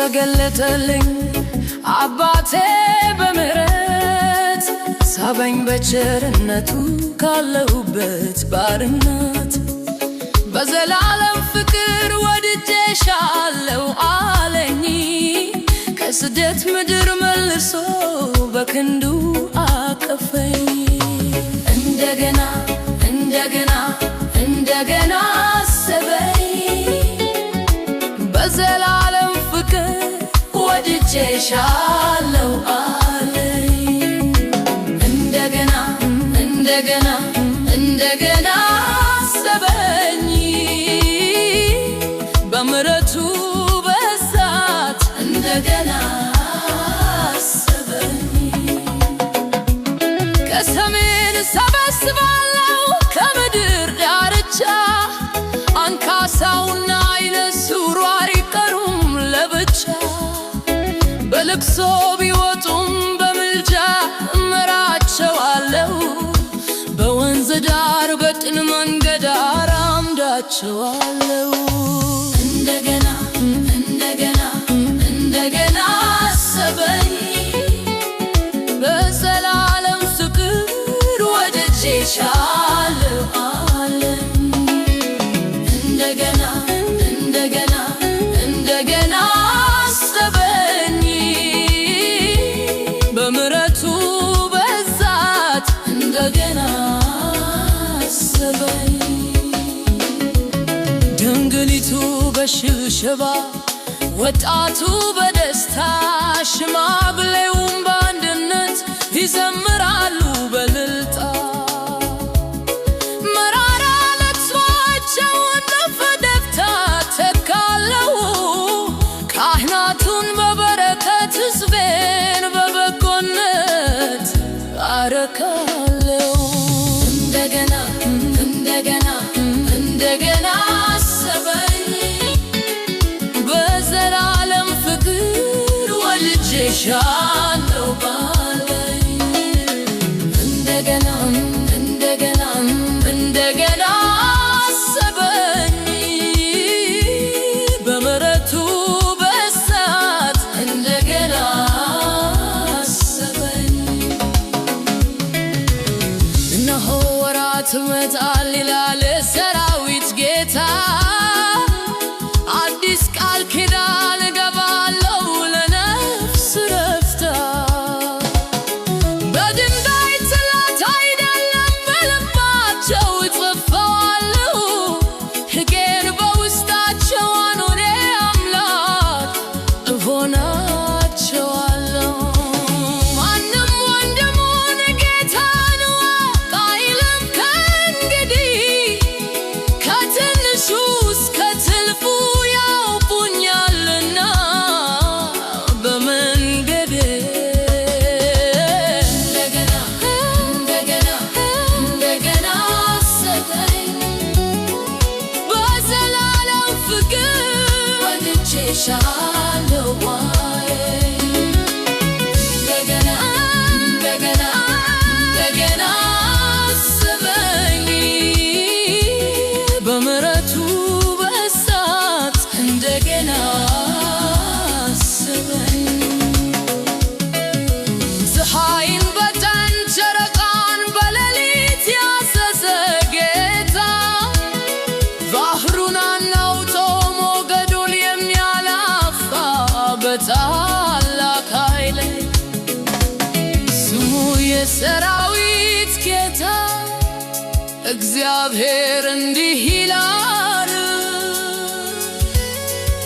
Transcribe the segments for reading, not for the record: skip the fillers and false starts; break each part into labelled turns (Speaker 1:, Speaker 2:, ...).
Speaker 1: ተገለጠልኝ አባቴ በምህረት ሳበኝ በቸርነቱ ካለሁበት ባርነት በዘላለም ፍቅር ወድጄሻለሁ አለኝ ከስደት ምድር መልሶ በክንዱ አቀፈኝ እንደገና እንደገና እንደገና አሰበኝ በዘላለም ፍቅር ወድጄሻለሁ አለኝ እንደገና እንደገና እንደገና አሰበኝ በምሕረቱ ብዛት እንደገና አሰበኝ ከሰሜን ሰበስባለሁ ከምድር ዳርቻ አንካሳውና ዓይነ ስውሩ አይቀሩም ለብቻ በልቅሶ ቢወጡም በምልጃ እመራቸዋለሁ በወንዝ ዳር በቅን መንገድ አራምዳቸዋለሁ እንደገና እንደገና እንደገና አሰበኝ በዘላለም ፍቅር ወድጄሻለሁ አለኝ እንደገና እንደገና እንደገና አሰበኝ በምሕረቱ ብዛት እንደገና አሰበኝ ድንግሊቱ በሽብሸባ ወጣቱ በደስታ ሽማግሌውም በአንድነት ይዘምራሉ በእልልታ መራራ ለቅሶአቸውን በፈገግታ ተካለው ካህናቱን በበረከት ሕዝቤን በበጎነት አረካለው እንደገና እንደገና እንደገና አሰበኝ በዘላለም ፍቅር ወድጄሻለሁ አለኝ እንደገና እንደገና እንደገና አሰበኝ በምሕረቱ ብዛት እንደገና አሰበኝ እነሆ ወራት ይመጣል ይላል ሰራዊት ጌታ አዲስ ቃል ኪዳን እገባለሁ ለነፍስ ረፍታ በድንጋይ ጽላት አይደለም በልባቸው እጽፈዋለሁ ሕጌን በውስጣቸው አኑሬ አምላክ እሆናቸዋለሁ ማንም ወንድሙን ጌታን እወቅ አይልም ከእንግዲህ ከትንሹ እስከ ትልቁ ያውቁኛልና በመንገዴ እንደገና እንደገና እንደገና አሰበኝ በዘላለም ፍቅር ወድጄሻለሁ እንደገና እንደገና እንደገና አሰበኝ በምሕረቱ ብዛት እንደገና አሰበኝ ፀሐይን በቀን ጨረቃን በሌሊት ያዘዘ ጌታ ባህሩን አናውጦ ሞገዱን የሚያላፋ በታላቅ ኃይል ስሙ የሰራዊት ጌታ እግዚአብሔር እንዲህ ይላል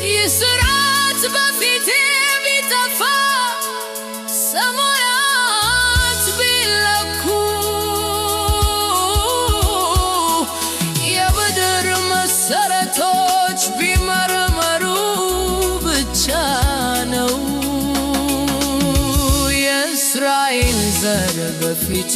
Speaker 1: ይህ ሥርዓት በፊቴ ቢጠፋ ሰማያት ቢለኩ የምድር መሠረቶች ቢመረመሩ ብቻ ነው የእስራኤል ዘር በፊቴ